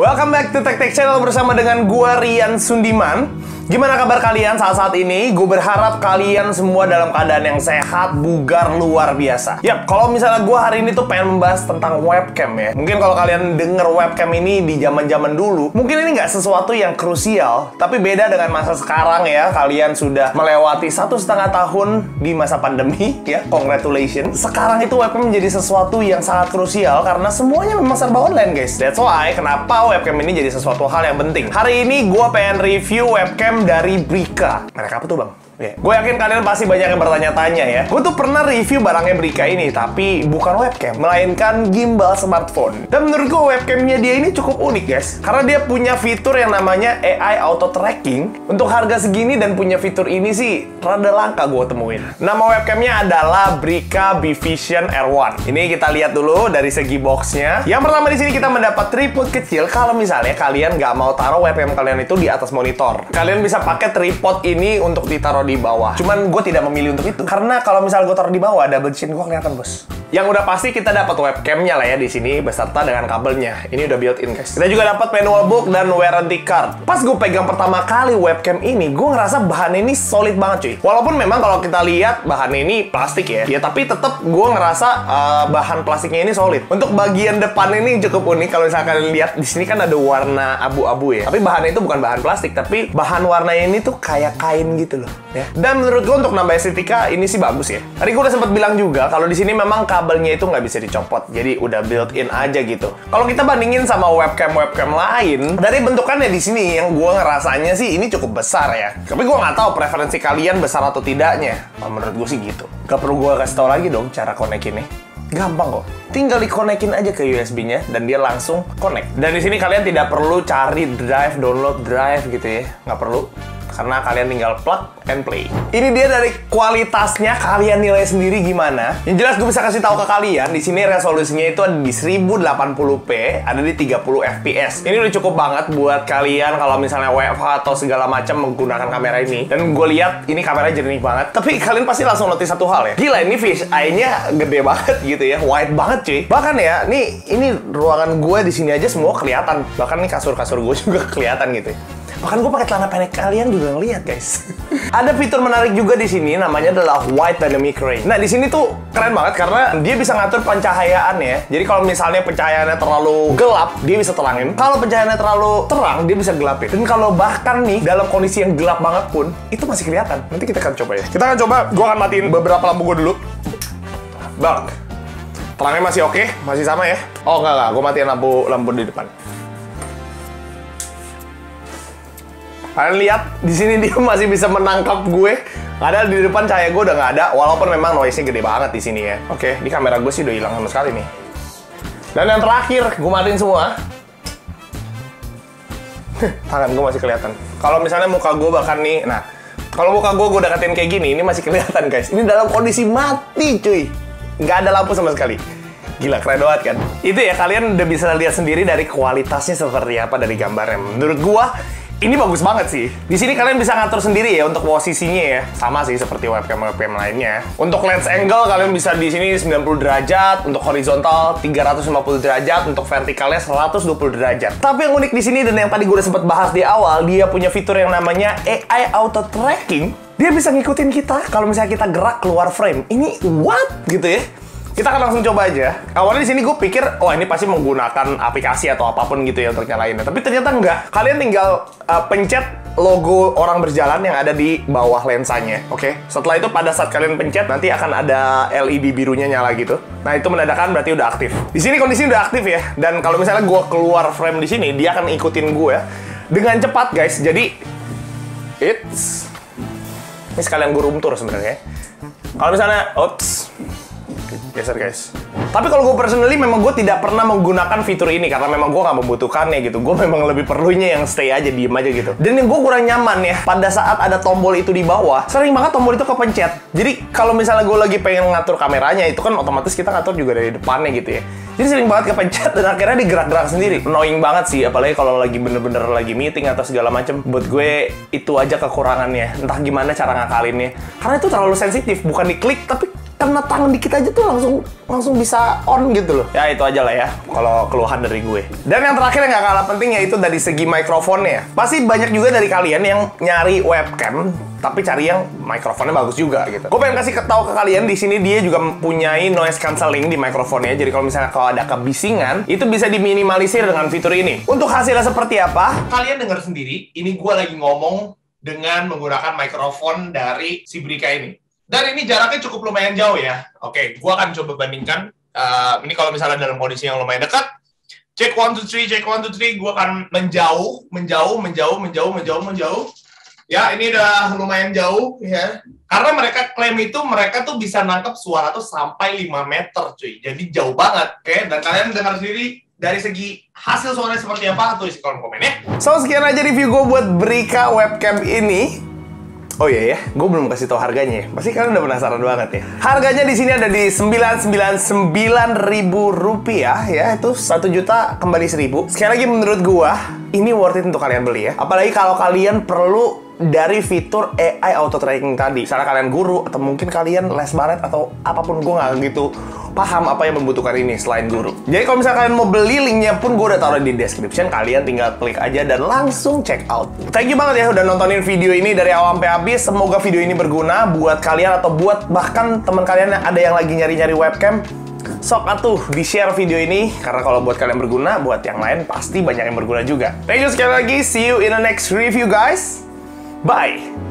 Welcome back to Tech Channel bersama dengan gua Rian Sundiman. Gimana kabar kalian saat ini? Gue berharap kalian semua dalam keadaan yang sehat, bugar, luar biasa. Yap, kalau misalnya gue hari ini tuh pengen membahas tentang webcam ya. Mungkin kalau kalian denger webcam ini di zaman-zaman dulu, mungkin ini nggak sesuatu yang krusial, tapi beda dengan masa sekarang ya. Kalian sudah melewati 1,5 tahun di masa pandemi ya, congratulations. Sekarang itu webcam menjadi sesuatu yang sangat krusial karena semuanya memang serba online guys. That's why kenapa webcam ini jadi sesuatu hal yang penting. Hari ini gue pengen review webcam dari Brika. Merek apa tuh bang? Yeah. Gue yakin kalian pasti banyak yang bertanya-tanya ya. Gue tuh pernah review barangnya Brika ini, tapi bukan webcam, melainkan gimbal smartphone. Dan menurut gue webcamnya dia ini cukup unik guys, karena dia punya fitur yang namanya AI Auto Tracking. Untuk harga segini dan punya fitur ini sih rada langka gue temuin. Nama webcamnya adalah Brika Bvision R1. Ini kita lihat dulu dari segi boxnya. Yang pertama di sini kita mendapat tripod kecil. Kalau misalnya kalian nggak mau taruh webcam kalian itu di atas monitor, kalian bisa pakai tripod ini untuk ditaruh di bawah. Cuman gue tidak memilih untuk itu karena kalau misalnya gue taruh di bawah, double chin gue kelihatan bos. Yang udah pasti kita dapat webcamnya lah ya di sini beserta dengan kabelnya. Ini udah built-in guys. Kita juga dapat manual book dan warranty card. Pas gue pegang pertama kali webcam ini, gue ngerasa bahan ini solid banget cuy. Walaupun memang kalau kita lihat bahan ini plastik ya, tapi tetap gue ngerasa bahan plastiknya ini solid. Untuk bagian depan ini cukup unik. Kalau misalnya kalian lihat di sini kan ada warna abu-abu ya. Tapi bahannya itu bukan bahan plastik, tapi bahan warnanya ini tuh kayak kain gitu loh. Ya. Dan menurut gue untuk nambah estetika ini sih bagus ya. Tadi gue udah sempat bilang juga kalau di sini memang kabelnya itu nggak bisa dicopot, jadi udah built-in aja gitu. Kalau kita bandingin sama webcam lain, dari bentukannya di sini yang gue ngerasanya sih ini cukup besar ya. Tapi gue nggak tahu preferensi kalian besar atau tidaknya. Menurut gue sih gitu. Gak perlu gue kasih tau lagi dong cara konekinnya. Gampang kok. Tinggal dikonekin aja ke USB-nya dan dia langsung connect. Dan di sini kalian tidak perlu cari drive, download drive gitu ya. Nggak perlu. Karena kalian tinggal plug and play. Ini dia dari kualitasnya, kalian nilai sendiri gimana. Yang jelas gue bisa kasih tahu ke kalian, di sini resolusinya itu ada di 1080p, ada di 30 fps. Ini udah cukup banget buat kalian kalau misalnya WFH atau segala macam menggunakan kamera ini. Dan gue lihat ini kameranya jernih banget. Tapi kalian pasti langsung notice satu hal ya. Gila, ini fish eye-nya gede banget gitu ya, wide banget cuy. Bahkan ya, ini ruangan gue di sini aja semua kelihatan. Bahkan nih kasur-kasur gue juga kelihatan gitu ya. Bahkan gue pakai celana pendek kalian juga ngeliat guys. Ada fitur menarik juga di sini namanya adalah White Dynamic Range. Nah di sini tuh keren banget karena dia bisa ngatur pencahayaan ya. Jadi kalau misalnya pencahayaannya terlalu gelap, dia bisa terangin. Kalau pencahayaannya terlalu terang, dia bisa gelapin. Dan kalau bahkan nih dalam kondisi yang gelap banget pun, itu masih kelihatan. Nanti kita akan coba ya. Kita akan coba. Gue akan matiin beberapa lampu gue dulu. Bang, terangnya masih oke? Masih sama ya? Oh enggak. Gue matiin lampu di depan. Kalian lihat di sini dia masih bisa menangkap gue. Padahal di depan cahaya gue udah nggak ada. Walaupun memang noise-nya gede banget di sini ya. Oke, di kamera gue sih udah hilang sama sekali nih. Dan yang terakhir, gue matiin semua. Tangan gue masih kelihatan. Kalau misalnya muka gue bahkan nih, nah, kalau muka gue deketin kayak gini, ini masih kelihatan guys. Ini dalam kondisi mati cuy. Nggak ada lampu sama sekali. Gila, keren banget kan? Itu ya, kalian udah bisa lihat sendiri dari kualitasnya seperti apa dari gambarnya. Menurut gue, ini bagus banget sih. Di sini kalian bisa ngatur sendiri ya untuk posisinya ya. Sama sih seperti webcam lainnya. Untuk lens angle kalian bisa di sini 90 derajat, untuk horizontal 350 derajat, untuk vertikalnya 120 derajat. Tapi yang unik di sini dan yang tadi gue udah sempat bahas di awal, dia punya fitur yang namanya AI Auto Tracking. Dia bisa ngikutin kita kalau misalnya kita gerak keluar frame. Ini what gitu ya. Kita akan langsung coba aja. Awalnya di sini gue pikir, oh ini pasti menggunakan aplikasi atau apapun gitu ya untuk nyalainnya. Tapi ternyata enggak. Kalian tinggal pencet logo orang berjalan yang ada di bawah lensanya. Oke. Setelah itu pada saat kalian pencet nanti akan ada LED birunya nyala gitu. Nah itu menandakan berarti udah aktif. Di sini kondisi udah aktif ya. Dan kalau misalnya gue keluar frame di sini, dia akan ikutin gue dengan cepat guys. Jadi, ini sekalian gue room tour sebenarnya. Kalau misalnya, geser guys. Tapi kalau gue personally memang gue tidak pernah menggunakan fitur ini karena memang gue nggak membutuhkannya gitu. Gue memang lebih perlunya yang stay aja, diem aja gitu. Dan yang gue kurang nyaman ya, pada saat ada tombol itu di bawah, sering banget tombol itu kepencet. Jadi kalau misalnya gue lagi pengen ngatur kameranya, itu kan otomatis kita ngatur juga dari depannya gitu ya. Jadi sering banget kepencet dan akhirnya digerak-gerak sendiri. Annoying banget sih, apalagi kalau lagi bener-bener lagi meeting atau segala macem. Buat gue itu aja kekurangannya. Entah gimana cara ngakalinnya. Karena itu terlalu sensitif, bukan diklik tapi kena tangan dikit aja tuh langsung bisa on gitu loh. Ya itu aja lah ya kalau keluhan dari gue. Dan yang terakhir yang gak kalah penting yaitu dari segi mikrofonnya. Pasti banyak juga dari kalian yang nyari webcam tapi cari yang mikrofonnya bagus juga gitu. Gue pengen kasih tahu ke kalian di sini dia juga mempunyai noise cancelling di mikrofonnya. Jadi kalau misalnya kalau ada kebisingan itu bisa diminimalisir dengan fitur ini. Untuk hasilnya seperti apa? Kalian dengar sendiri. Ini gue lagi ngomong dengan menggunakan mikrofon dari si Brika ini. Dan ini jaraknya cukup lumayan jauh ya. Oke, gua akan coba bandingkan. Ini kalau misalnya dalam kondisi yang lumayan dekat. Check 1, 2, 3, check 1, 2, 3. Gua akan menjauh. Ya, ini udah lumayan jauh ya. Karena mereka klaim itu, mereka tuh bisa nangkep suara tuh sampai 5 meter cuy. Jadi jauh banget. Oke, dan kalian dengar sendiri dari segi hasil suaranya seperti apa, tulis di kolom komen ya. So, sekian aja review gue buat Brika webcam ini. Oh iya ya, gue belum kasih tau harganya ya. Pasti kalian udah penasaran banget ya. Harganya di sini ada di Rp999.000 ya. Itu 1 juta kembali 1.000. Sekali lagi menurut gue, ini worth it untuk kalian beli ya. Apalagi kalau kalian perlu dari fitur AI auto tracking tadi. Misalnya kalian guru, atau mungkin kalian les balet, atau apapun, gue nggak gitu paham apa yang membutuhkan ini selain guru. Jadi kalau misalnya kalian mau beli, linknya pun gue udah taruh di description. Kalian tinggal klik aja dan langsung check out. Thank you banget ya udah nontonin video ini dari awal sampai habis. Semoga video ini berguna buat kalian atau buat bahkan teman kalian yang ada yang lagi nyari-nyari webcam. Sok atuh di-share video ini, karena kalau buat kalian berguna, buat yang lain pasti banyak yang berguna juga. Thank you sekali lagi. See you in the next review guys. Bye!